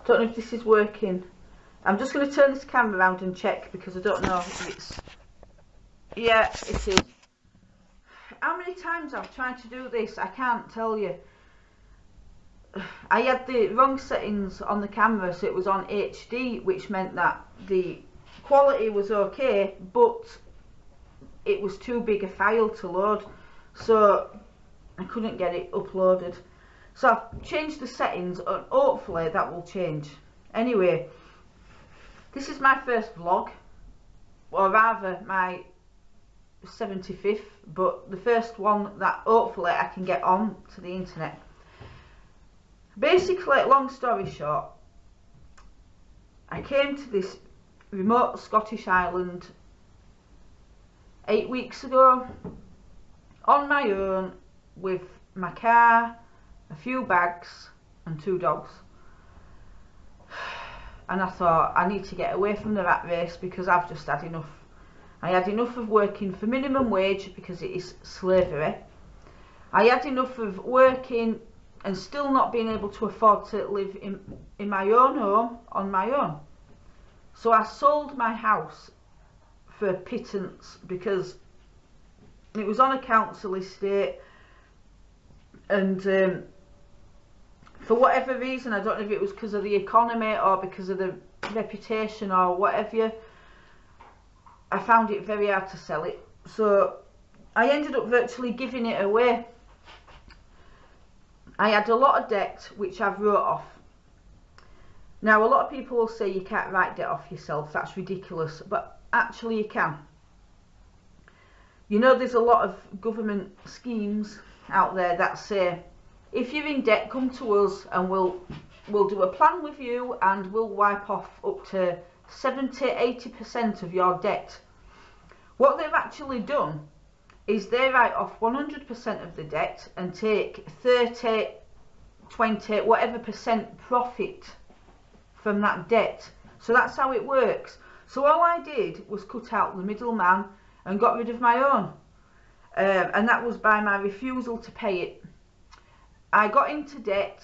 Don't know if this is working. I'm just going to turn this camera around and check because I don't know if it's... Yeah, it is. How many times I've tried to do this, I can't tell you. I had the wrong settings on the camera, so it was on HD, which meant that the quality was okay, but it was too big a file to load, so I couldn't get it uploaded. So I've changed the settings and hopefully that will change. Anyway, this is my first vlog, or rather my 75th, but the first one that hopefully I can get on to the internet. Basically, long story short, I came to this remote Scottish island 8 weeks ago on my own with my car, a few bags and 2 dogs. And I thought, I need to get away from the rat race because I've just had enough. I had enough of working for minimum wage because it is slavery. I had enough of working and still not being able to afford to live in my own home on my own. So I sold my house for a pittance because it was on a council estate, and for whatever reason, I don't know if it was because of the economy or because of the reputation or whatever, I found it very hard to sell it. So I ended up virtually giving it away. I had a lot of debt which I've wrote off. Now a lot of people will say you can't write debt off yourself, that's ridiculous, but actually you can. You know, there's a lot of government schemes out there that say if you're in debt, come to us and we'll do a plan with you and we'll wipe off up to 70-80% of your debt. What they've actually done is they write off 100% of the debt and take 30, 20, whatever percent profit from that debt. So that's how it works. So all I did was cut out the middleman and got rid of my own. And that was by my refusal to pay it. I got into debt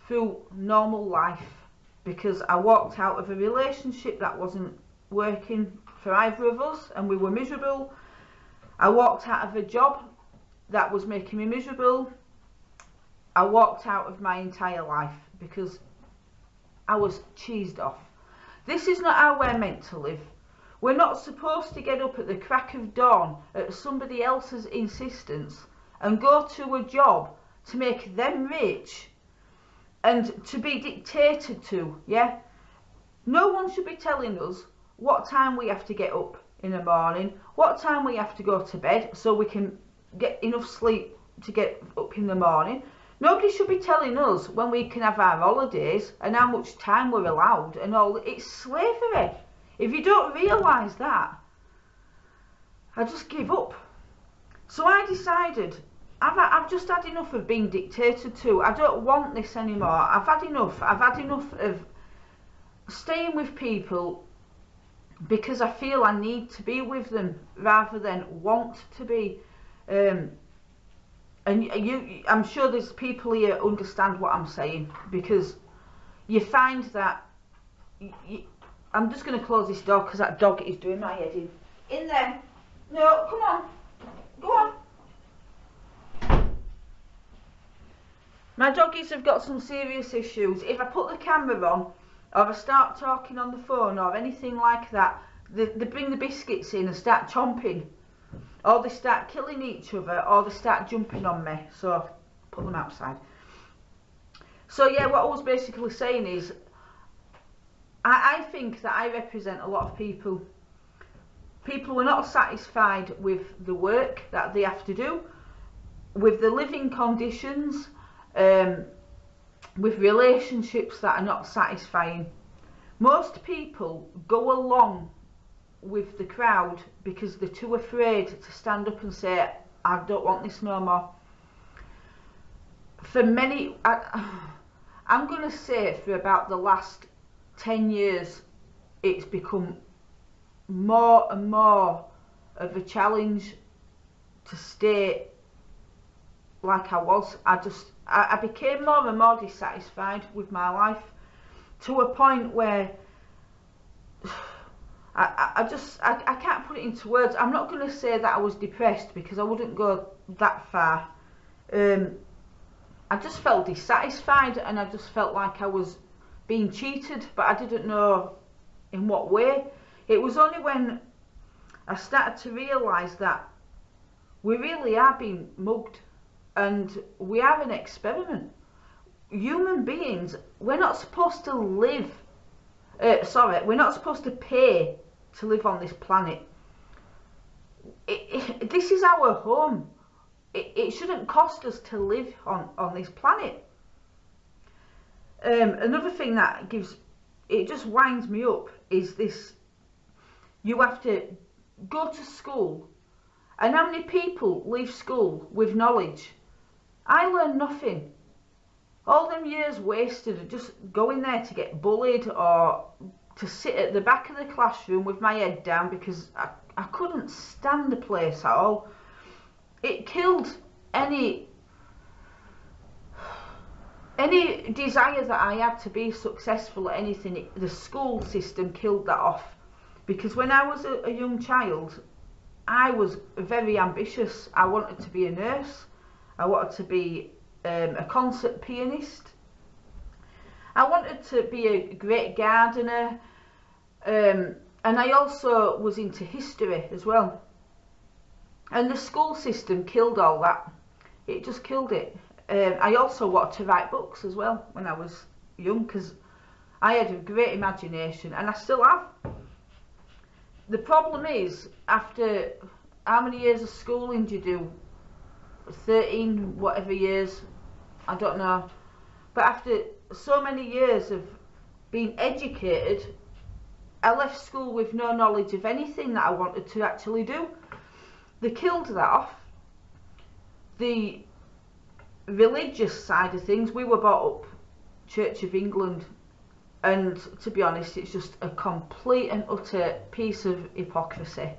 through normal life because I walked out of a relationship that wasn't working for either of us and we were miserable. I walked out of a job that was making me miserable. I walked out of my entire life because I was cheesed off. This is not how we're meant to live. We're not supposed to get up at the crack of dawn at somebody else's insistence and go to a job to make them rich and to be dictated to, yeah? No one should be telling us what time we have to get up in the morning, what time we have to go to bed so we can get enough sleep to get up in the morning. Nobody should be telling us when we can have our holidays and how much time we're allowed and all. It's slavery. If you don't realise that, I just give up. So I decided, I've just had enough of being dictated to. I don't want this anymore. I've had enough. I've had enough of staying with people because I feel I need to be with them rather than want to be. And I'm sure there's people here who understand what I'm saying, because you find that I'm just going to close this door because that dog is doing my head in. In there. No, come on. Go on. My doggies have got some serious issues. If I put the camera on, or I start talking on the phone or anything like that, they bring the biscuits in and start chomping. Or they start killing each other, or they start jumping on me. So, put them outside. So yeah, what I was basically saying is, I think that I represent a lot of people. People who are not satisfied with the work that they have to do, with the living conditions, with relationships that are not satisfying. Most people go along with the crowd because they're too afraid to stand up and say, I don't want this no more. For many, I'm going to say for about the last 10 years, it's become more and more of a challenge to stay like I was. I became more and more dissatisfied with my life. to a point where I can't put it into words. I'm not going to say that I was depressed because I wouldn't go that far. I just felt dissatisfied, and I just felt like I was being cheated, but I didn't know in what way. It was only when I started to realise that we really are being mugged, and we are an experiment. Human beings, we're not supposed to live, we're not supposed to pay to live on this planet. This is our home. It shouldn't cost us to live on this planet. Another thing that it just winds me up is this: you have to go to school, and how many people leave school with knowledge? I learned nothing. All them years wasted of just going there to get bullied or to sit at the back of the classroom with my head down because I couldn't stand the place at all. It killed any desire that I had to be successful at anything. The school system killed that off, because when I was a young child, I was very ambitious. I wanted to be a nurse. I wanted to be a concert pianist. I wanted to be a great gardener, and I also was into history as well. And the school system killed all that. It just killed it. I also wanted to write books as well when I was young, because I had a great imagination, and I still have. The problem is, after how many years of schooling do you do? 13 whatever years, I don't know. But after so many years of being educated, I left school with no knowledge of anything that I wanted to actually do. They killed that off. The religious side of things, we were brought up Church of England, and to be honest, it's just a complete and utter piece of hypocrisy.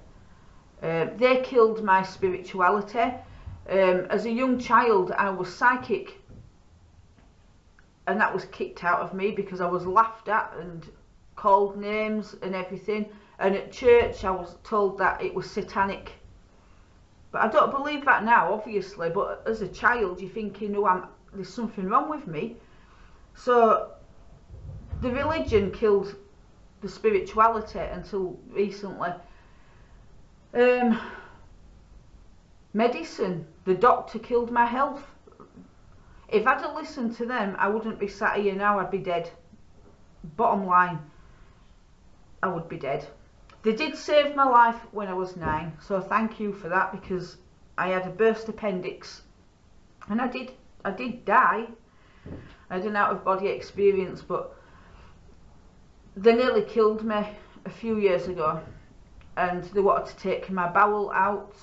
They killed my spirituality. As a young child, I was psychic, and that was kicked out of me because I was laughed at and called names and everything. And at church, I was told that it was satanic. But I don't believe that now, obviously. But as a child, you're thinking, oh, there's something wrong with me. So the religion killed the spirituality until recently. Medicine, the doctor killed my health. If I'd have listened to them, I wouldn't be sat here now, I'd be dead. Bottom line, I would be dead. They did save my life when I was 9, so thank you for that, because I had a burst appendix, and I did die. I had an out-of-body experience, but they nearly killed me a few years ago, and they wanted to take my bowel out.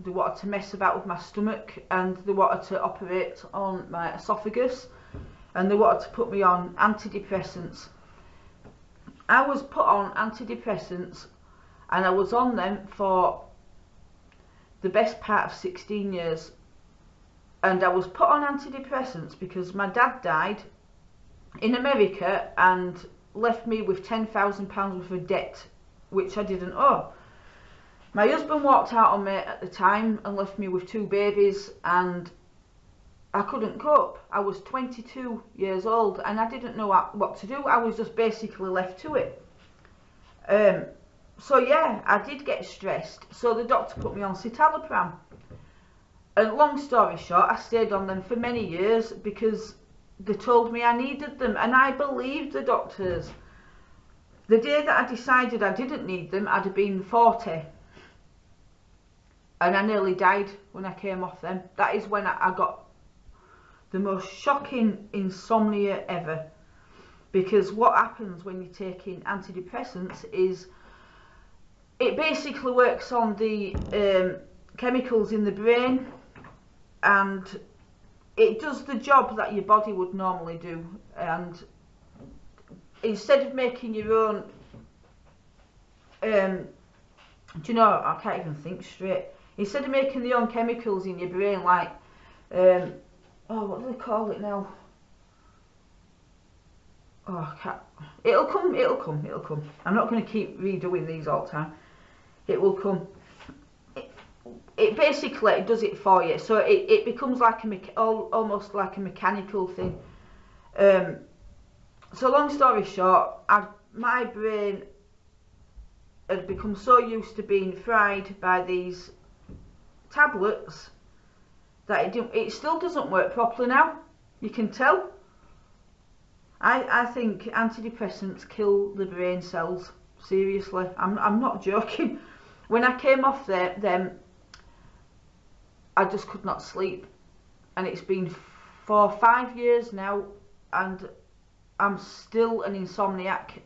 They wanted to mess about with my stomach, and they wanted to operate on my esophagus, and they wanted to put me on antidepressants. I was put on antidepressants, and I was on them for the best part of 16 years. And I was put on antidepressants because my dad died in America and left me with £10,000 worth of debt, which I didn't owe. My husband walked out on me at the time and left me with 2 babies, and I couldn't cope. I was 22 years old and I didn't know what to do. I was just basically left to it. So yeah, I did get stressed. So the doctor put me on citalopram. And long story short, I stayed on them for many years because they told me I needed them, and I believed the doctors. The day that I decided I didn't need them, I'd have been 40. And I nearly died when I came off them. That is when I got the most shocking insomnia ever. Because what happens when you're taking antidepressants is it basically works on the chemicals in the brain, and it does the job that your body would normally do. And instead of making your own, do you know, I can't even think straight. Instead of making the own chemicals in your brain, like, oh, what do they call it now? Oh, I can't. It'll come, it'll come, it'll come. I'm not going to keep redoing these all the time. It will come. It basically does it for you. So it becomes like almost like a mechanical thing. So long story short, my brain had become so used to being fried by these tablets that it still doesn't work properly now. You can tell. I think antidepressants kill the brain cells. Seriously, I'm not joking. When I came off them, I just could not sleep, and it's been 4 or 5 years now, and I'm still an insomniac,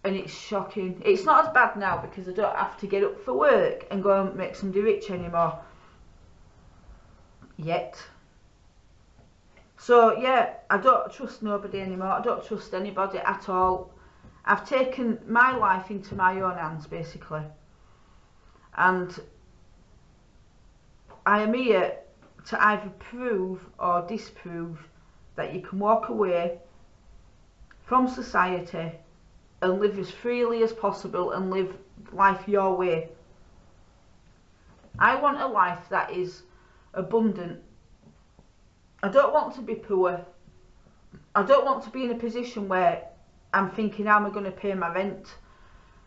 and it's shocking. It's not as bad now because I don't have to get up for work and go and make somebody rich anymore. Yet. So yeah, I don't trust nobody anymore. I don't trust anybody at all. I've taken my life into my own hands, basically. And I am here to either prove or disprove that you can walk away from society and live as freely as possible and live life your way. I want a life that is abundant. I don't want to be poor. I don't want to be in a position where I'm thinking, how am I going to pay my rent?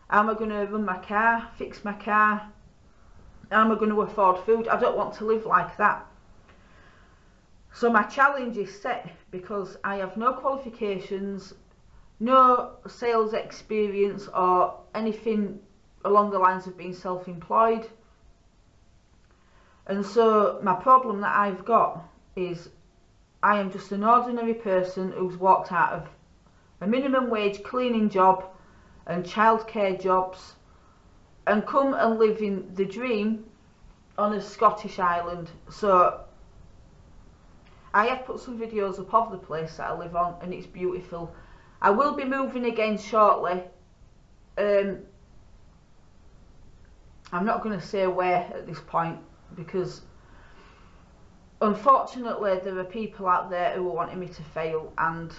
How am I going to run my car, fix my car? How am I going to afford food? I don't want to live like that. So my challenge is set because I have no qualifications, no sales experience or anything along the lines of being self-employed. And so my problem that I've got is I am just an ordinary person who's walked out of a minimum wage cleaning job and childcare jobs and come and live in the dream on a Scottish island. So I have put some videos up of the place that I live on, and it's beautiful. I will be moving again shortly. I'm not going to say where at this point, because unfortunately there are people out there who are wanting me to fail, and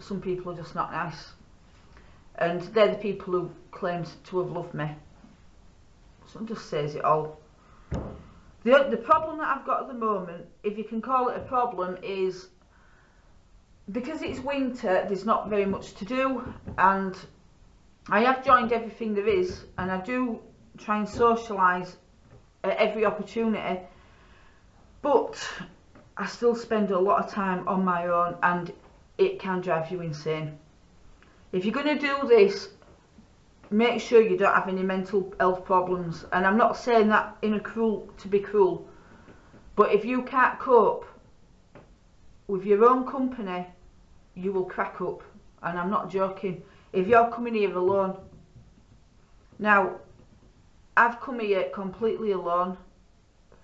some people are just not nice, and they're the people who claim to have loved me. So it just says it all. The problem that I've got at the moment, if you can call it a problem, is because it's winter, there's not very much to do, and I have joined everything there is, and I do try and socialise at every opportunity, but I still spend a lot of time on my own, and it can drive you insane. If you're going to do this, make sure you don't have any mental health problems, and I'm not saying that in a to be cruel, but if you can't cope with your own company, you will crack up, and I'm not joking. If you're coming here alone, now I've come here completely alone.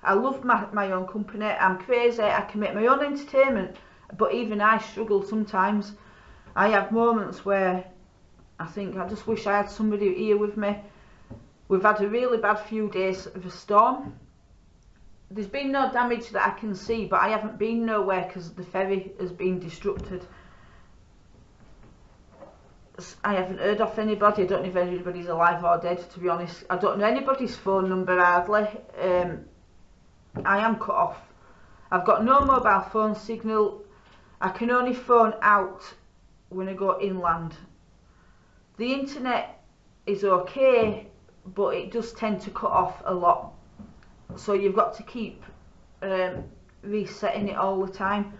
I love my own company. I'm crazy. I can make my own entertainment, but even I struggle sometimes. I have moments where I think I just wish I had somebody here with me. We've had a really bad few days of a storm. There's been no damage that I can see, but I haven't been nowhere because the ferry has been disrupted. I haven't heard of anybody. I don't know if anybody's alive or dead, to be honest. I don't know anybody's phone number hardly. I am cut off. I've got no mobile phone signal. I can only phone out when I go inland. The internet is okay, but it does tend to cut off a lot. So you've got to keep resetting it all the time.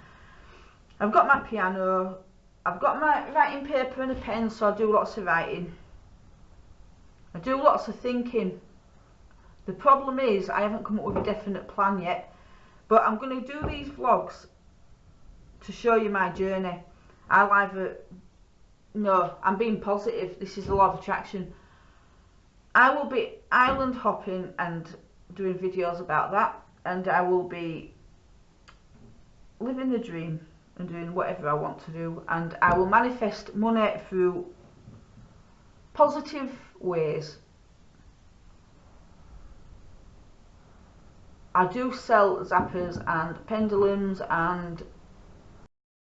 I've got my piano. I've got my writing paper and a pen, so I do lots of writing. I do lots of thinking. The problem is I haven't come up with a definite plan yet, but I'm going to do these vlogs to show you my journey. I'm being positive. This is the law of attraction. I will be island hopping and doing videos about that, and I will be living the dream and doing whatever I want to do, and I will manifest money through positive ways. I do sell zappers and pendulums and